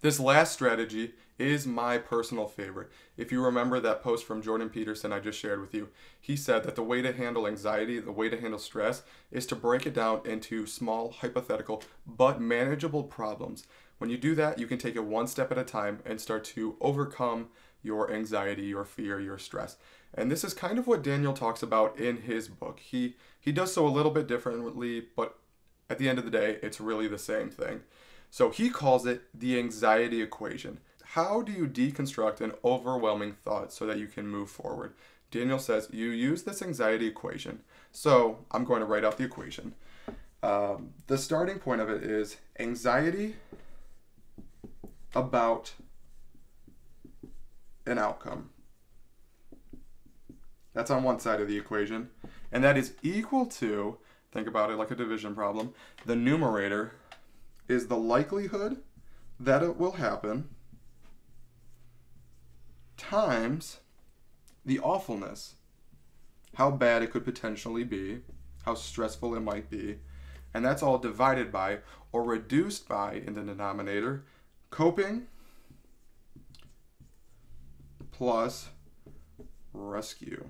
This last strategy is my personal favorite. If you remember that post from Jordan Peterson I just shared with you, he said that the way to handle anxiety, the way to handle stress, is to break it down into small, hypothetical, but manageable problems. When you do that, you can take it one step at a time and start to overcome your anxiety, your fear, your stress. And this is kind of what Daniel talks about in his book. He does so a little bit differently, but at the end of the day, it's really the same thing. So he calls it the anxiety equation. How do you deconstruct an overwhelming thought so that you can move forward? Daniel says you use this anxiety equation. So I'm going to write out the equation. The starting point of it is anxiety about an outcome. That's on one side of the equation. And that is equal to, think about it like a division problem, the numerator is the likelihood that it will happen times the awfulness, how bad it could potentially be, how stressful it might be, and that's all divided by or reduced by, in the denominator, coping plus rescue.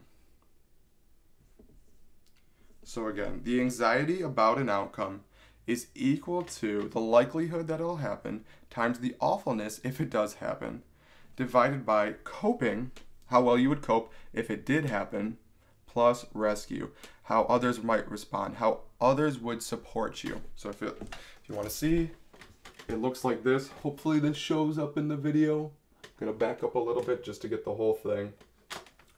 So again, the anxiety about an outcome is equal to the likelihood that it'll happen times the awfulness if it does happen, divided by coping, how well you would cope if it did happen, plus rescue, how others might respond, how others would support you. So if you want to see, it looks like this. Hopefully this shows up in the video. I'm going to back up a little bit just to get the whole thing.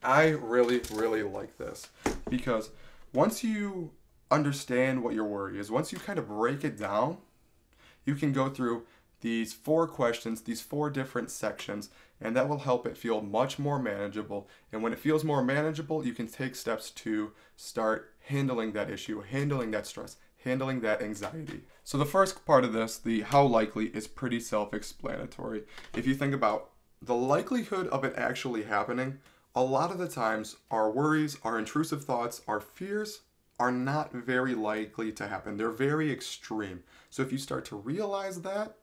I really, really like this because once you understand what your worry is, once you kind of break it down, you can go through these 4 questions, these 4 different sections, and that will help it feel much more manageable. And when it feels more manageable, you can take steps to start handling that issue, handling that stress, handling that anxiety. So the first part of this, the how likely, is pretty self-explanatory. If you think about the likelihood of it actually happening, a lot of the times our worries, our intrusive thoughts, our fears are not very likely to happen. They're very extreme. So if you start to realize that,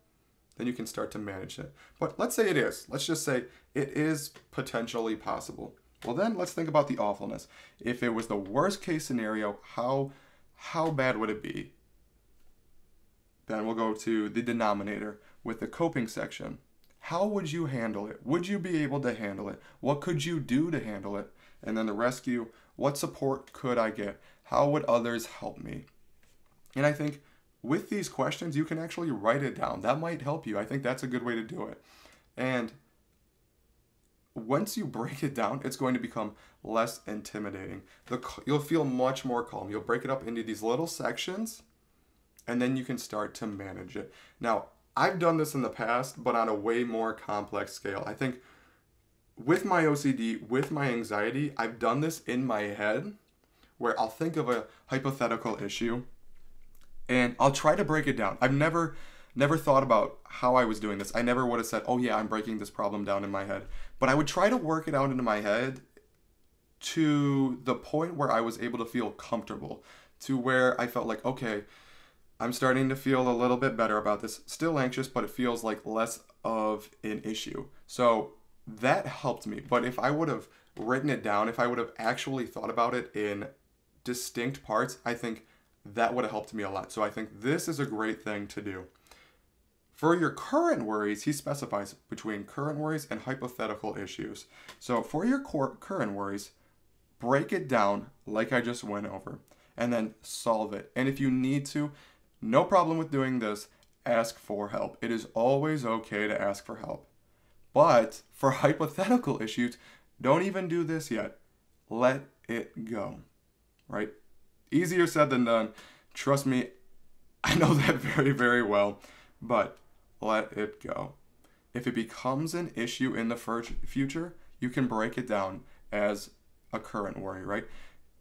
then you can start to manage it. But let's say it is. Let's just say it is potentially possible. Well, then let's think about the awfulness. If it was the worst case scenario, how bad would it be? Then we'll go to the denominator with the coping section. How would you handle it? Would you be able to handle it? What could you do to handle it? And then the rescue, what support could I get? How would others help me? And I think with these questions, you can actually write it down. That might help you. I think that's a good way to do it. And once you break it down, it's going to become less intimidating. You'll feel much more calm. You'll break it up into these little sections, and then you can start to manage it. Now, I've done this in the past, but on a way more complex scale. I think with my OCD, with my anxiety, I've done this in my head where I'll think of a hypothetical issue and I'll try to break it down. I've never thought about how I was doing this. I never would have said, oh yeah, I'm breaking this problem down in my head. But I would try to work it out into my head to the point where I was able to feel comfortable, to where I felt like, okay, I'm starting to feel a little bit better about this. Still anxious, but it feels like less of an issue. So that helped me. But if I would have written it down, if I would have actually thought about it in distinct parts, I think that would have helped me a lot. So I think this is a great thing to do. For your current worries, he specifies between current worries and hypothetical issues. So for your current worries, break it down like I just went over, and then solve it. And if you need to, no problem with doing this, ask for help. It is always okay to ask for help. But for hypothetical issues, don't even do this yet. Let it go, right? Easier said than done. Trust me, I know that very, very well, but let it go. If it becomes an issue in the future, you can break it down as a current worry, right?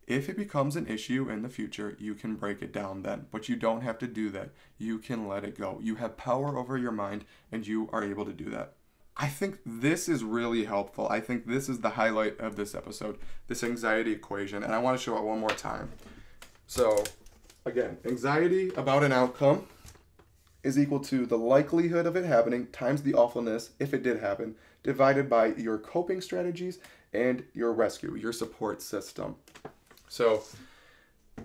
If it becomes an issue in the future, you can break it down then, but you don't have to do that. You can let it go. You have power over your mind, and you are able to do that. I think this is really helpful. I think this is the highlight of this episode, this anxiety equation, and I want to show it one more time. So, again, anxiety about an outcome is equal to the likelihood of it happening times the awfulness if it did happen, divided by your coping strategies and your rescue, your support system. So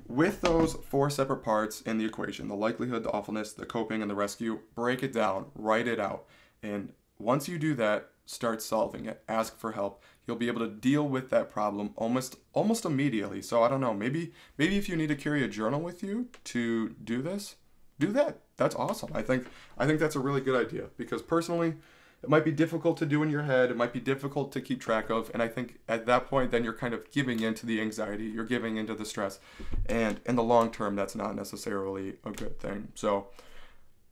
with those four separate parts in the equation, the likelihood, the awfulness, the coping, and the rescue, break it down, write it out. And once you do that, start solving it, ask for help. You'll be able to deal with that problem almost immediately. So I don't know, maybe if you need to carry a journal with you to do this, do that. That's awesome. I think that's a really good idea, because personally, it might be difficult to do in your head. It might be difficult to keep track of. And I think at that point, then you're kind of giving into the anxiety. You're giving into the stress. And in the long term, that's not necessarily a good thing. So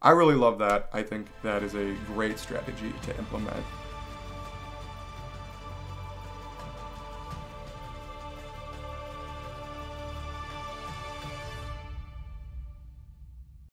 I really love that. I think that is a great strategy to implement.